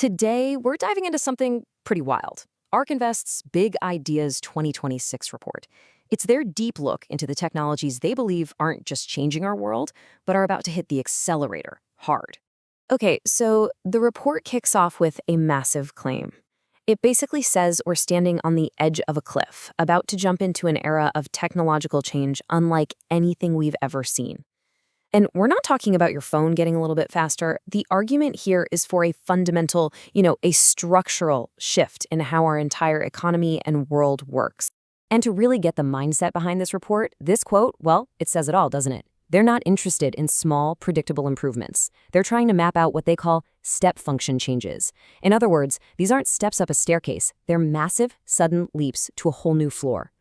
Today, we're diving into something pretty wild. ARK Invest's Big Ideas 2026 report. It's their deep look into the technologies they believe aren't just changing our world, but are about to hit the accelerator hard. Okay, so the report kicks off with a massive claim. It basically says we're standing on the edge of a cliff, about to jump into an era of technological change unlike anything we've ever seen. And we're not talking about your phone getting a little bit faster. The argument here is for a fundamental, a structural shift in how our entire economy and world works. And to really get the mindset behind this report, this quote, well, it says it all, doesn't it? They're not interested in small, predictable improvements. They're trying to map out what they call step function changes. In other words, these aren't steps up a staircase. They're massive, sudden leaps to a whole new floor.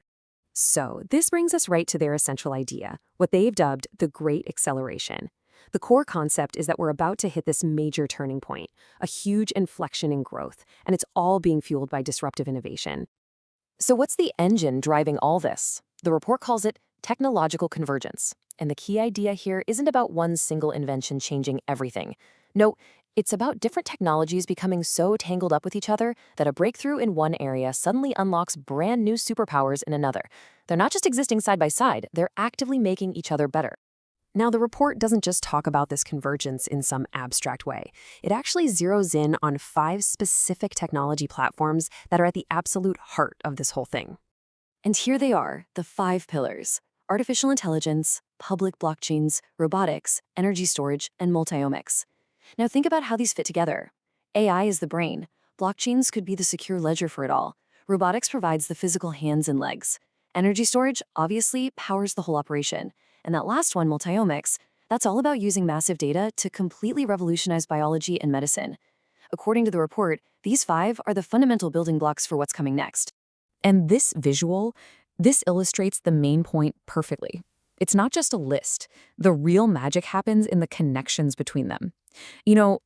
So this brings us right to their essential idea, what they've dubbed the Great Acceleration. The core concept is that we're about to hit this major turning point, a huge inflection in growth, and it's all being fueled by disruptive innovation. So what's the engine driving all this? The report calls it technological convergence. And the key idea here isn't about one single invention changing everything. No, it's about different technologies becoming so tangled up with each other that a breakthrough in one area suddenly unlocks brand new superpowers in another. They're not just existing side by side, they're actively making each other better. Now, the report doesn't just talk about this convergence in some abstract way. It actually zeroes in on 5 specific technology platforms that are at the absolute heart of this whole thing. And here they are, the 5 pillars: artificial intelligence, public blockchains, robotics, energy storage, and multiomics. Now think about how these fit together. AI is the brain. Blockchains could be the secure ledger for it all. Robotics provides the physical hands and legs. Energy storage, obviously, powers the whole operation. And that last one, multiomics, that's all about using massive data to completely revolutionize biology and medicine. According to the report, these 5 are the fundamental building blocks for what's coming next. And this visual, this illustrates the main point perfectly. It's not just a list. The real magic happens in the connections between them.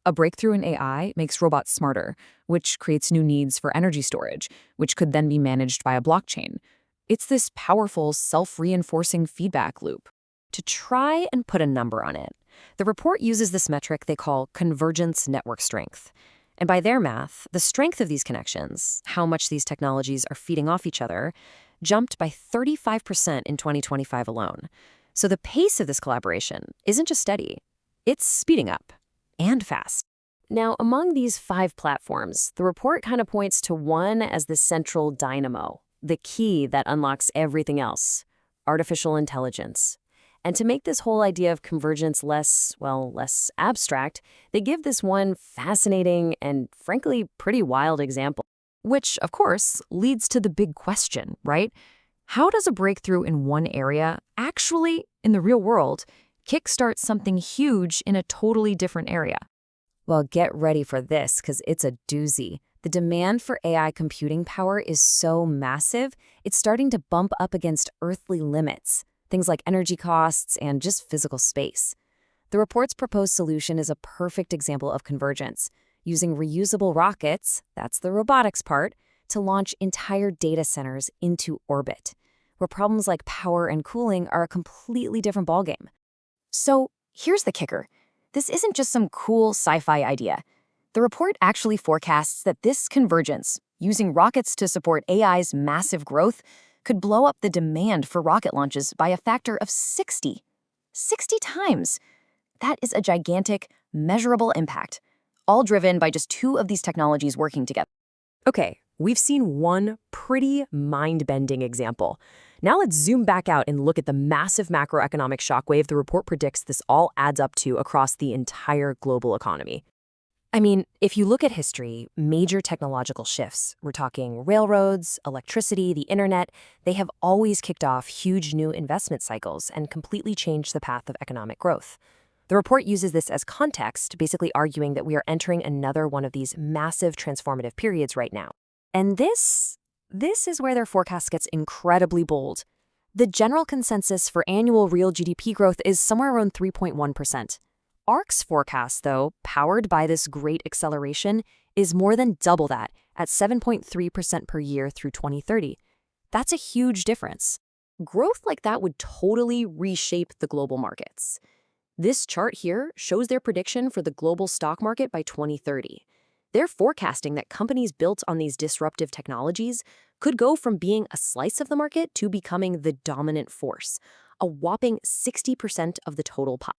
A breakthrough in AI makes robots smarter, which creates new needs for energy storage, which could then be managed by a blockchain. It's this powerful, self-reinforcing feedback loop. To try and put a number on it, the report uses this metric they call convergence network strength. And by their math, the strength of these connections, how much these technologies are feeding off each other, jumped by 35% in 2025 alone. So the pace of this collaboration isn't just steady, it's speeding up, and fast. Now, among these 5 platforms, the report kind of points to one as the Central Dynamo, the key that unlocks everything else: artificial intelligence. And to make this whole idea of convergence less abstract, they give this one fascinating and, frankly, pretty wild example. Which, of course, leads to the big question, right? How does a breakthrough in one area actually, in the real world, kickstart something huge in a totally different area? Well, get ready for this, because it's a doozy. The demand for AI computing power is so massive, it's starting to bump up against earthly limits, things like energy costs and just physical space. The report's proposed solution is a perfect example of convergence, using reusable rockets, that's the robotics part, to launch entire data centers into orbit, where problems like power and cooling are a completely different ballgame. So here's the kicker. This isn't just some cool sci-fi idea. The report actually forecasts that this convergence, using rockets to support AI's massive growth, could blow up the demand for rocket launches by a factor of 60. 60 times! That is a gigantic, measurable impact, all driven by just 2 of these technologies working together. Okay, we've seen one pretty mind-bending example. Now let's zoom back out and look at the massive macroeconomic shockwave the report predicts this all adds up to across the entire global economy. I mean, if you look at history, major technological shifts, we're talking railroads, electricity, the internet, they have always kicked off huge new investment cycles and completely changed the path of economic growth. The report uses this as context, basically arguing that we are entering another one of these massive transformative periods right now. And this is where their forecast gets incredibly bold. The general consensus for annual real GDP growth is somewhere around 3.1%. ARK's forecast, though, powered by this great acceleration, is more than double that, at 7.3% per year through 2030. That's a huge difference. Growth like that would totally reshape the global markets. This chart here shows their prediction for the global stock market by 2030. They're forecasting that companies built on these disruptive technologies could go from being a slice of the market to becoming the dominant force, a whopping 60% of the total pie.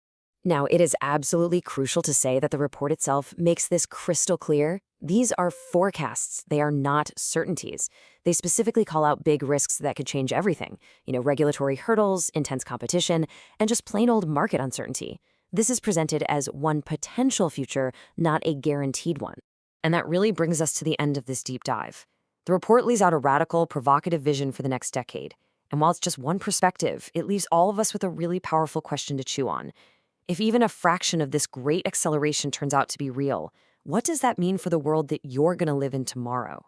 Now, it is absolutely crucial to say that the report itself makes this crystal clear. These are forecasts. They are not certainties. They specifically call out big risks that could change everything. Regulatory hurdles, intense competition, and just plain old market uncertainty. This is presented as one potential future, not a guaranteed one. And that really brings us to the end of this deep dive. The report lays out a radical, provocative vision for the next decade. And while it's just one perspective, it leaves all of us with a really powerful question to chew on. If even a fraction of this great acceleration turns out to be real, what does that mean for the world that you're going to live in tomorrow?